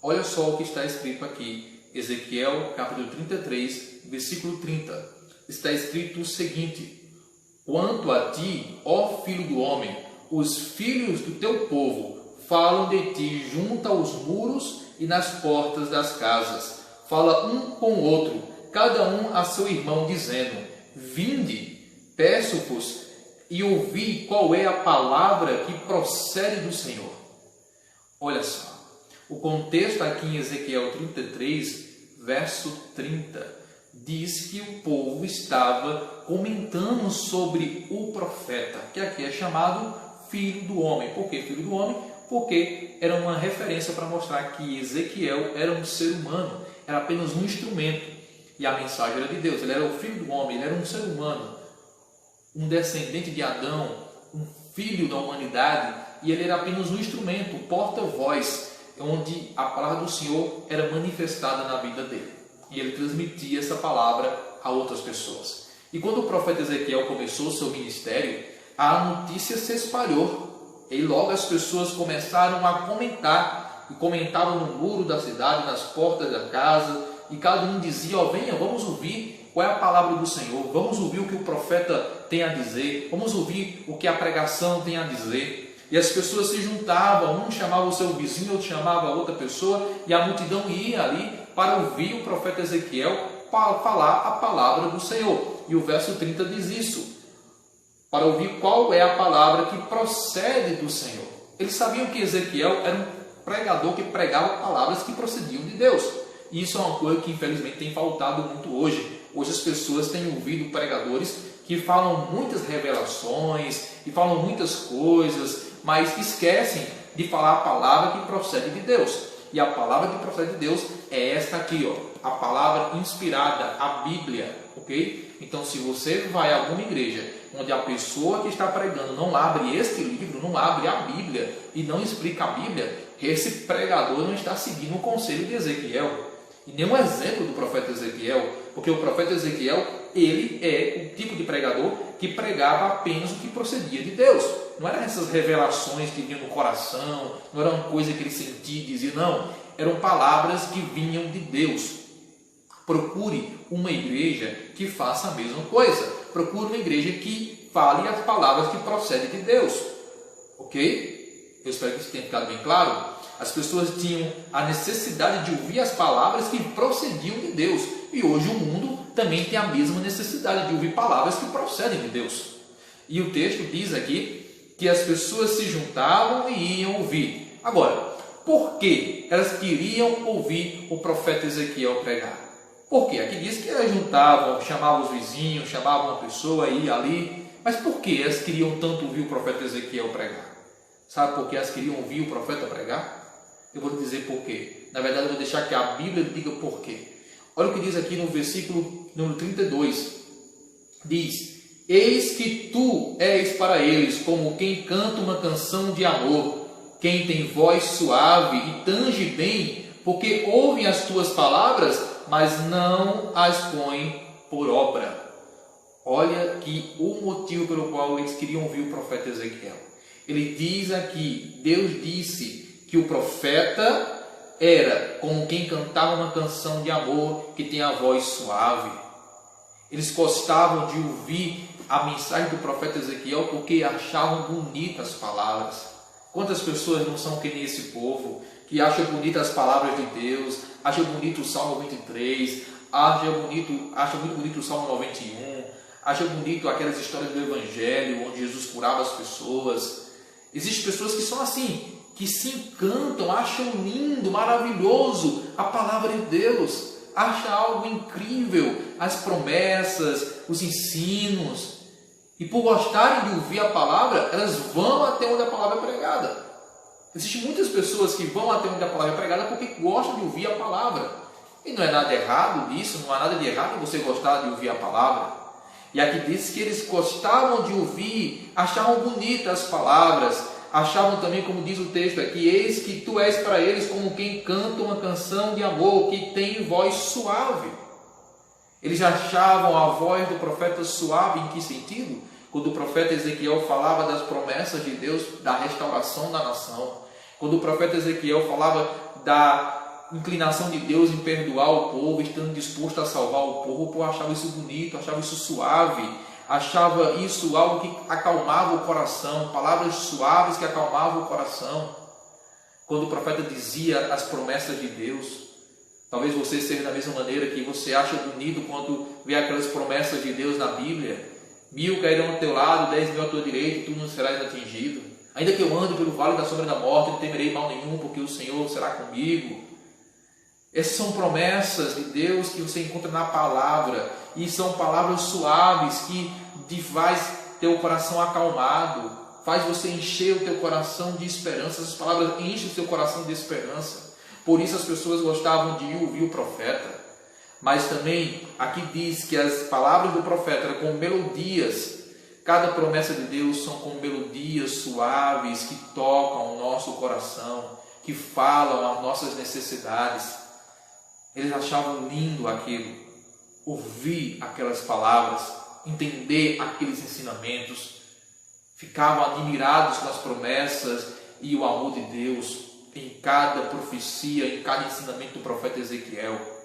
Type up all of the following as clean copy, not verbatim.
Olha só o que está escrito aqui, Ezequiel capítulo 33, versículo 30. Está escrito o seguinte: quanto a ti, ó filho do homem, os filhos do teu povo falam de ti junto aos muros e nas portas das casas. Fala um com o outro, cada um a seu irmão, dizendo: vinde, peço-vos, e ouvi qual é a palavra que procede do Senhor. Olha só, o contexto aqui em Ezequiel 33, verso 30, diz que o povo estava comentando sobre o profeta, que aqui é chamado filho do homem. Por que filho do homem? Porque era uma referência para mostrar que Ezequiel era um ser humano, era apenas um instrumento, e a mensagem era de Deus. Ele era o filho do homem, ele era um ser humano, um descendente de Adão, um filho da humanidade, e ele era apenas um instrumento, um porta-voz, onde a palavra do Senhor era manifestada na vida dele, e ele transmitia essa palavra a outras pessoas. E quando o profeta Ezequiel começou o seu ministério, a notícia se espalhou, e logo as pessoas começaram a comentar, e comentavam no muro da cidade, nas portas da casa, e cada um dizia: ó, venha, vamos ouvir qual é a palavra do Senhor, vamos ouvir o que o profeta tem a dizer, vamos ouvir o que a pregação tem a dizer. E as pessoas se juntavam, um chamava o seu vizinho, outro chamava a outra pessoa, e a multidão ia ali para ouvir o profeta Ezequiel falar a palavra do Senhor. E o verso 30 diz isso: para ouvir qual é a palavra que procede do Senhor. Eles sabiam que Ezequiel era um pregador que pregava palavras que procediam de Deus. E isso é uma coisa que infelizmente tem faltado muito hoje. Hoje as pessoas têm ouvido pregadores que falam muitas revelações e falam muitas coisas, mas esquecem de falar a palavra que procede de Deus. E a palavra que procede de Deus é esta aqui, ó, a palavra inspirada, a Bíblia, ok? Então, se você vai a alguma igreja onde a pessoa que está pregando não abre este livro, não abre a Bíblia e não explica a Bíblia, esse pregador não está seguindo o conselho de Ezequiel e nem um exemplo do profeta Ezequiel, porque o profeta Ezequiel, ele é o tipo de pregador que pregava apenas o que procedia de Deus. Não eram essas revelações que vinham no coração, não era uma coisa que ele sentia e dizia, não, eram palavras que vinham de Deus. Procure uma igreja que faça a mesma coisa. Procure uma igreja que fale as palavras que procedem de Deus. Ok? Eu espero que isso tenha ficado bem claro. As pessoas tinham a necessidade de ouvir as palavras que procediam de Deus. E hoje o mundo também tem a mesma necessidade de ouvir palavras que procedem de Deus. E o texto diz aqui que as pessoas se juntavam e iam ouvir. Agora, por que elas queriam ouvir o profeta Ezequiel pregar? Por quê? Aqui diz que elas juntavam, chamavam os vizinhos, chamavam uma pessoa, ia ali. Mas por que elas queriam tanto ouvir o profeta Ezequiel pregar? Sabe por que elas queriam ouvir o profeta pregar? Eu vou dizer por quê. Na verdade, eu vou deixar que a Bíblia diga por quê. Olha o que diz aqui no versículo número 32. Diz: eis que tu és para eles como quem canta uma canção de amor, quem tem voz suave e tange bem, porque ouvem as tuas palavras, mas não as põem por obra. Olha aqui o motivo pelo qual eles queriam ouvir o profeta Ezequiel. Ele diz aqui, Deus disse que o profeta era como quem cantava uma canção de amor, que tem a voz suave. Eles gostavam de ouvir a mensagem do profeta Ezequiel porque achavam bonitas as palavras. Quantas pessoas não são que nem esse povo, que acham bonitas as palavras de Deus, acham bonito o Salmo 23, acham muito bonito o Salmo 91, acham bonito aquelas histórias do Evangelho, onde Jesus curava as pessoas. Existem pessoas que são assim, que se encantam, acham lindo, maravilhoso a palavra de Deus, acham algo incrível, as promessas, os ensinos. E por gostarem de ouvir a palavra, elas vão até onde a palavra é pregada. Existem muitas pessoas que vão até onde a palavra é pregada porque gostam de ouvir a palavra. E não é nada errado nisso, não há nada de errado em você gostar de ouvir a palavra. E aqui diz que eles gostavam de ouvir, achavam bonitas as palavras, achavam também, como diz o texto aqui, eis que tu és para eles como quem canta uma canção de amor, que tem voz suave. Eles achavam a voz do profeta suave. Em que sentido? Quando o profeta Ezequiel falava das promessas de Deus, da restauração da nação. Quando o profeta Ezequiel falava inclinação de Deus em perdoar o povo, estando disposto a salvar o povo achava isso bonito, achava isso suave, achava isso algo que acalmava o coração, palavras suaves que acalmavam o coração. Quando o profeta dizia as promessas de Deus, talvez você seja da mesma maneira que você acha bonito quando vê aquelas promessas de Deus na Bíblia. 1000 cairão ao teu lado, 10.000 à tua direita, e tu não serás atingido. Ainda que eu ande pelo vale da sombra da morte, não temerei mal nenhum, porque o Senhor será comigo. Essas são promessas de Deus que você encontra na palavra, e são palavras suaves que te faz teu coração acalmado, faz você encher o teu coração de esperança. Essas palavras enchem o teu coração de esperança. Por isso as pessoas gostavam de ouvir o profeta. Mas também aqui diz que as palavras do profeta eram como melodias. Cada promessa de Deus são como melodias suaves que tocam o nosso coração, que falam as nossas necessidades. Eles achavam lindo aquilo, ouvir aquelas palavras, entender aqueles ensinamentos, ficavam admirados com as promessas e o amor de Deus em cada profecia, em cada ensinamento do profeta Ezequiel.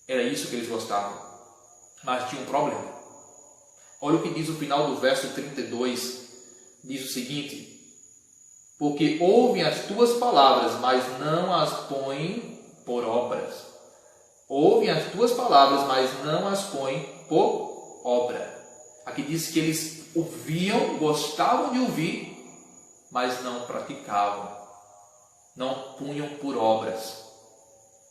Era isso que eles gostavam, mas tinha um problema. Olha o que diz o final do verso 32, diz o seguinte: porque ouvem as tuas palavras, mas não as põem por obras. Ouvem as tuas palavras, mas não as põem por obra. Aqui diz que eles ouviam, gostavam de ouvir, mas não praticavam, não punham por obras.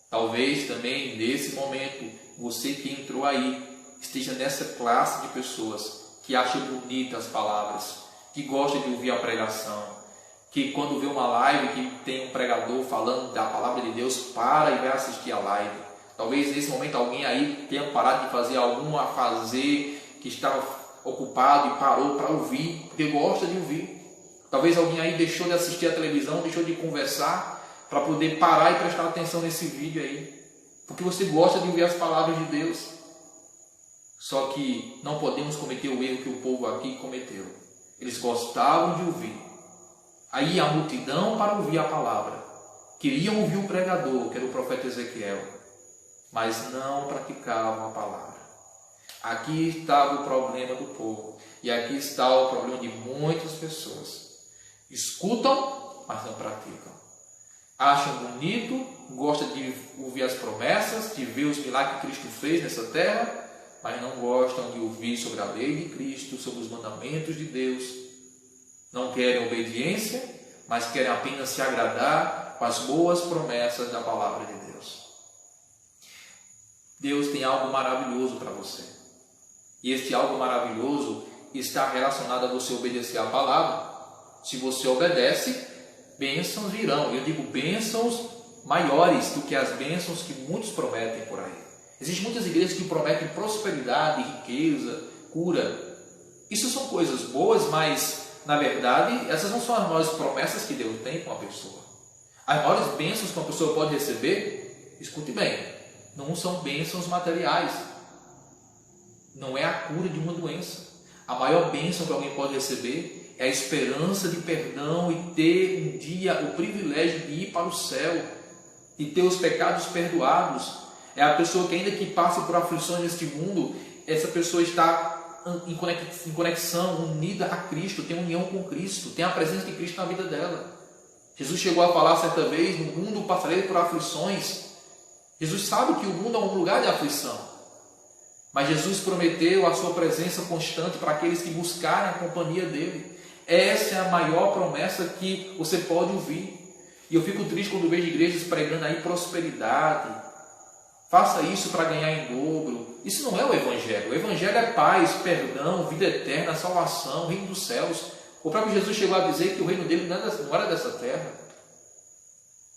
Talvez também nesse momento, você que entrou aí, esteja nessa classe de pessoas que acham bonitas as palavras, que gosta de ouvir a pregação, que quando vê uma live que tem um pregador falando da palavra de Deus, para e vai assistir a live. Talvez nesse momento alguém aí tenha parado de fazer algum a fazer, que estava ocupado e parou para ouvir, porque gosta de ouvir. Talvez alguém aí deixou de assistir a televisão, deixou de conversar, para poder parar e prestar atenção nesse vídeo aí, porque você gosta de ouvir as palavras de Deus. Só que não podemos cometer o erro que o povo aqui cometeu. Eles gostavam de ouvir. Aí a multidão para ouvir a palavra. Queriam ouvir o pregador, que era o profeta Ezequiel, mas não praticavam a palavra. Aqui estava o problema do povo. E aqui está o problema de muitas pessoas. Escutam, mas não praticam. Acham bonito, gostam de ouvir as promessas, de ver os milagres que Cristo fez nessa terra, mas não gostam de ouvir sobre a lei de Cristo, sobre os mandamentos de Deus. Não querem obediência, mas querem apenas se agradar com as boas promessas da palavra de Deus. Deus tem algo maravilhoso para você. E este algo maravilhoso está relacionado a você obedecer a palavra. Se você obedece, bênçãos virão. Eu digo bênçãos maiores do que as bênçãos que muitos prometem por aí. Existem muitas igrejas que prometem prosperidade, riqueza, cura. Isso são coisas boas, mas na verdade essas não são as maiores promessas que Deus tem com a pessoa. As maiores bênçãos que uma pessoa pode receber, escute bem, não são bênçãos materiais. Não é a cura de uma doença. A maior bênção que alguém pode receber é a esperança de perdão e ter um dia o privilégio de ir para o céu e ter os pecados perdoados. É a pessoa que, ainda que passe por aflições neste mundo, essa pessoa está em conexão, unida a Cristo, tem união com Cristo, tem a presença de Cristo na vida dela. Jesus chegou a falar certa vez: no mundo passarei por aflições. Jesus sabe que o mundo é um lugar de aflição, mas Jesus prometeu a sua presença constante para aqueles que buscarem a companhia dele. Essa é a maior promessa que você pode ouvir. E eu fico triste quando vejo igrejas pregando aí prosperidade. Faça isso para ganhar em dobro. Isso não é o Evangelho. O Evangelho é paz, perdão, vida eterna, salvação, reino dos céus. O próprio Jesus chegou a dizer que o reino dele não era dessa terra.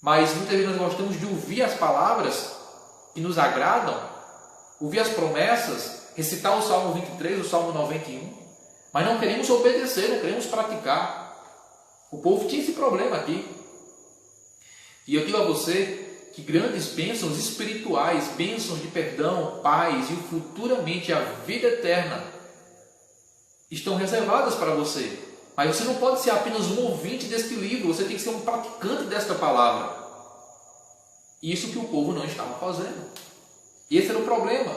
Mas muitas vezes nós gostamos de ouvir as palavras que nos agradam, ouvir as promessas, recitar o Salmo 23, o Salmo 91, mas não queremos obedecer, não queremos praticar. O povo tinha esse problema aqui. E eu digo a você que grandes bênçãos espirituais, bênçãos de perdão, paz e futuramente a vida eterna estão reservadas para você. Mas você não pode ser apenas um ouvinte deste livro, você tem que ser um praticante desta palavra. Isso que o povo não estava fazendo. Esse era o problema.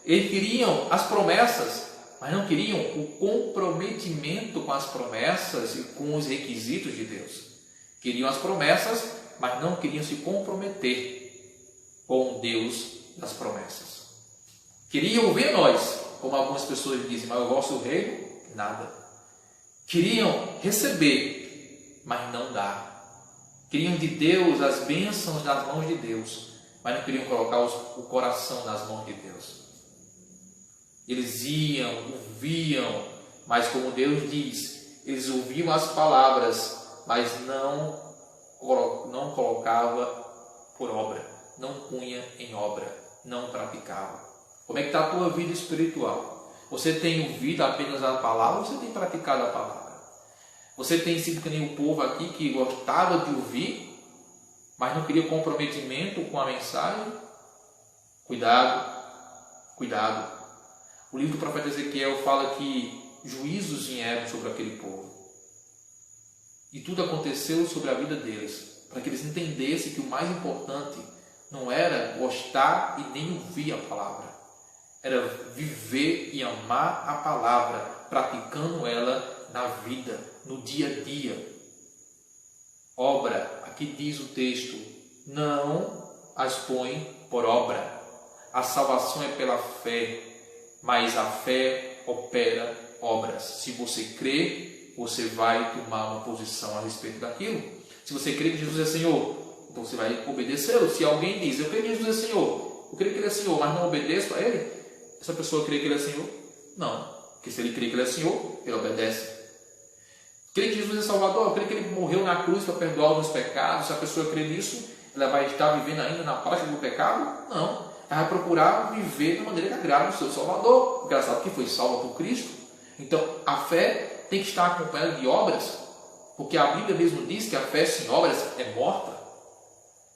Eles queriam as promessas, mas não queriam o comprometimento com as promessas e com os requisitos de Deus. Queriam as promessas, mas não queriam se comprometer com Deus das promessas. Queriam ver nós, como algumas pessoas dizem, mas o vosso reino, nada. Queriam receber, mas não dar. Queriam de Deus as bênçãos nas mãos de Deus, mas não queriam colocar o coração nas mãos de Deus. Eles iam, ouviam, mas como Deus diz, eles ouviam as palavras, mas não colocava por obra, não punha em obra, não praticava. Como é que está a tua vida espiritual? Você tem ouvido apenas a palavra ou você tem praticado a palavra? Você tem sido que nem o povo aqui que gostava de ouvir, mas não queria comprometimento com a mensagem? Cuidado, cuidado. O livro do profeta Ezequiel fala que juízos vieram sobre aquele povo. E tudo aconteceu sobre a vida deles, para que eles entendessem que o mais importante não era gostar e nem ouvir a palavra. Era viver e amar a palavra, praticando ela na vida, no dia a dia. Obra, aqui diz o texto, não as põe por obra. A salvação é pela fé, mas a fé opera obras. Se você crê, você vai tomar uma posição a respeito daquilo. Se você crê que Jesus é Senhor, então você vai obedecê-lo. Se alguém diz, eu creio que Jesus é Senhor, eu creio que Ele é Senhor, mas não obedeço a Ele, essa pessoa crê que Ele é Senhor? Não, porque se ele crê que Ele é Senhor, ele obedece. Crê que Jesus é Salvador, crê que Ele morreu na cruz para perdoar os meus pecados. Se a pessoa crê nisso, ela vai estar vivendo ainda na prática do pecado? Não. Ela vai procurar viver da maneira que agrada o seu Salvador, porque ela sabe que foi salva por Cristo. Então, a fé tem que estar acompanhada de obras, porque a Bíblia mesmo diz que a fé sem obras é morta.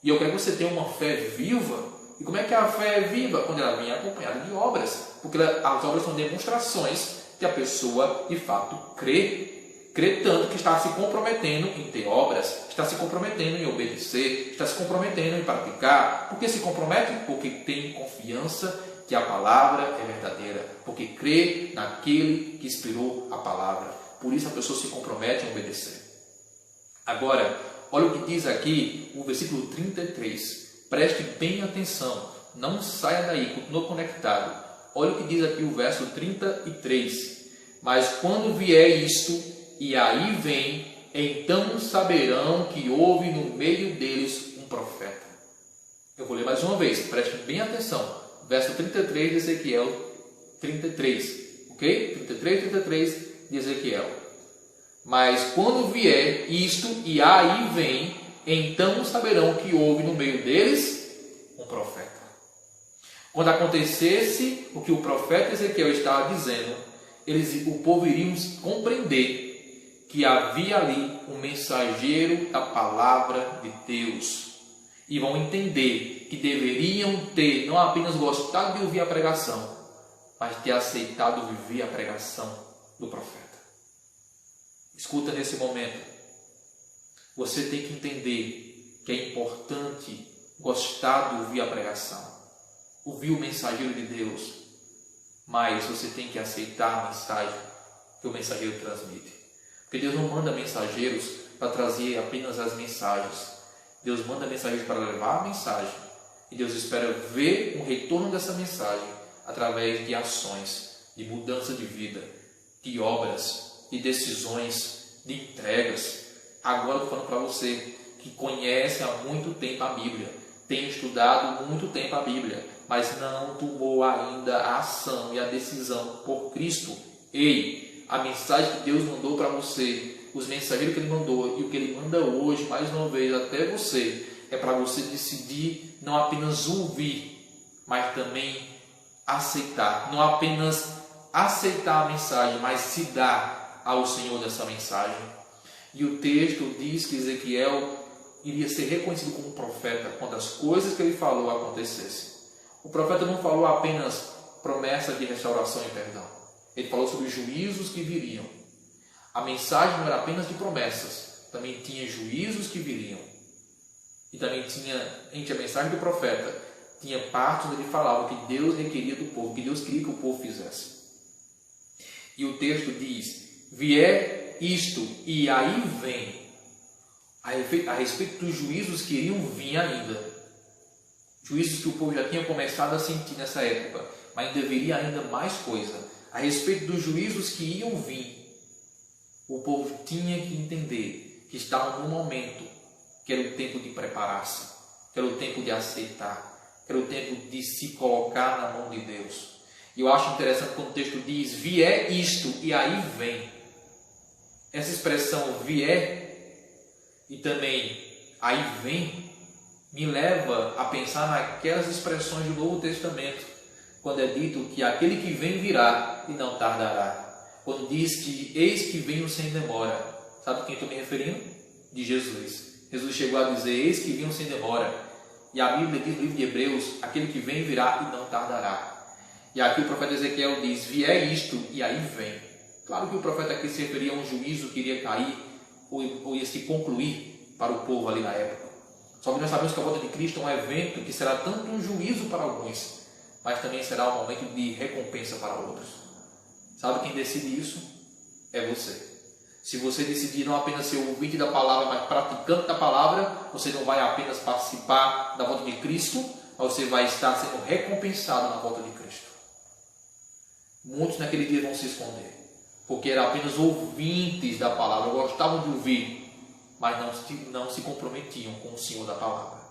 E eu quero que você tenha uma fé viva. E como é que a fé é viva? Quando ela vem acompanhada de obras. Porque as obras são demonstrações que a pessoa, de fato, crê. Crê tanto que está se comprometendo em ter obras, está se comprometendo em obedecer, está se comprometendo em praticar. Por que se compromete? Porque tem confiança que a palavra é verdadeira, porque crê naquele que inspirou a palavra. Por isso a pessoa se compromete em obedecer. Agora, olha o que diz aqui o versículo 33. Preste bem atenção, não saia daí, continue conectado. Olha o que diz aqui o verso 33. Mas quando vier isto, e aí vem, então saberão que houve no meio deles um profeta. Eu vou ler mais uma vez, preste bem atenção. Verso 33 de Ezequiel 33. Ok? 33 de Ezequiel. Mas quando vier isto, e aí vem, então saberão que houve no meio deles um profeta. Quando acontecesse o que o profeta Ezequiel estava dizendo, o povo iriam compreender que havia ali um mensageiro da palavra de Deus. E vão entender que deveriam ter, não apenas gostado de ouvir a pregação, mas ter aceitado viver a pregação do profeta. Escuta nesse momento. Você tem que entender que é importante gostar de ouvir a pregação, ouvir o mensageiro de Deus, mas você tem que aceitar a mensagem que o mensageiro transmite. Porque Deus não manda mensageiros para trazer apenas as mensagens. Deus manda mensageiros para levar a mensagem. E Deus espera ver um retorno dessa mensagem através de ações, de mudança de vida, de obras, de decisões, de entregas. Agora eu estou falando para você que conhece há muito tempo a Bíblia, tem estudado muito tempo a Bíblia, mas não tomou ainda a ação e a decisão por Cristo. Ei! A mensagem que Deus mandou para você, os mensageiros que Ele mandou e o que Ele manda hoje, mais uma vez, até você, é para você decidir não apenas ouvir, mas também aceitar. Não apenas aceitar a mensagem, mas se dar ao Senhor dessa mensagem. E o texto diz que Ezequiel iria ser reconhecido como profeta quando as coisas que ele falou acontecessem. O profeta não falou apenas promessa de restauração e perdão. Ele falou sobre os juízos que viriam. A mensagem não era apenas de promessas, também tinha juízos que viriam. e também tinha entre a mensagem do profeta, tinha partes onde ele falava o que Deus requeria do povo, o que Deus queria que o povo fizesse. E o texto diz: vier isto, e aí vem, a respeito dos juízos que iriam vir ainda. Juízos que o povo já tinha começado a sentir nessa época, mas ainda viria ainda mais coisa. A respeito dos juízos que iam vir, o povo tinha que entender que estava num momento que era o tempo de preparar-se, que era o tempo de aceitar, que era o tempo de se colocar na mão de Deus. E eu acho interessante quando o texto diz: vier isto, e aí vem. Essa expressão vier e também aí vem me leva a pensar naquelas expressões do Novo Testamento, quando é dito que aquele que vem virá e não tardará. Quando diz que eis que venho sem demora. Sabe quem estou me referindo? De Jesus. Jesus chegou a dizer: eis que venho sem demora. E a Bíblia diz no livro de Hebreus: aquele que vem virá e não tardará. E aqui o profeta Ezequiel diz: vier isto, e aí vem. Claro que o profeta aqui se referia a um juízo que iria cair ou ia se concluir para o povo ali na época. Só que nós sabemos que a volta de Cristo é um evento que será tanto um juízo para alguns, mas também será um momento de recompensa para outros. Sabe quem decide isso? É você. Se você decidir não apenas ser ouvinte da palavra, mas praticante da palavra, você não vai apenas participar da volta de Cristo, mas você vai estar sendo recompensado na volta de Cristo. Muitos naquele dia vão se esconder, porque eram apenas ouvintes da palavra, gostavam de ouvir, mas não se comprometiam com o Senhor da palavra.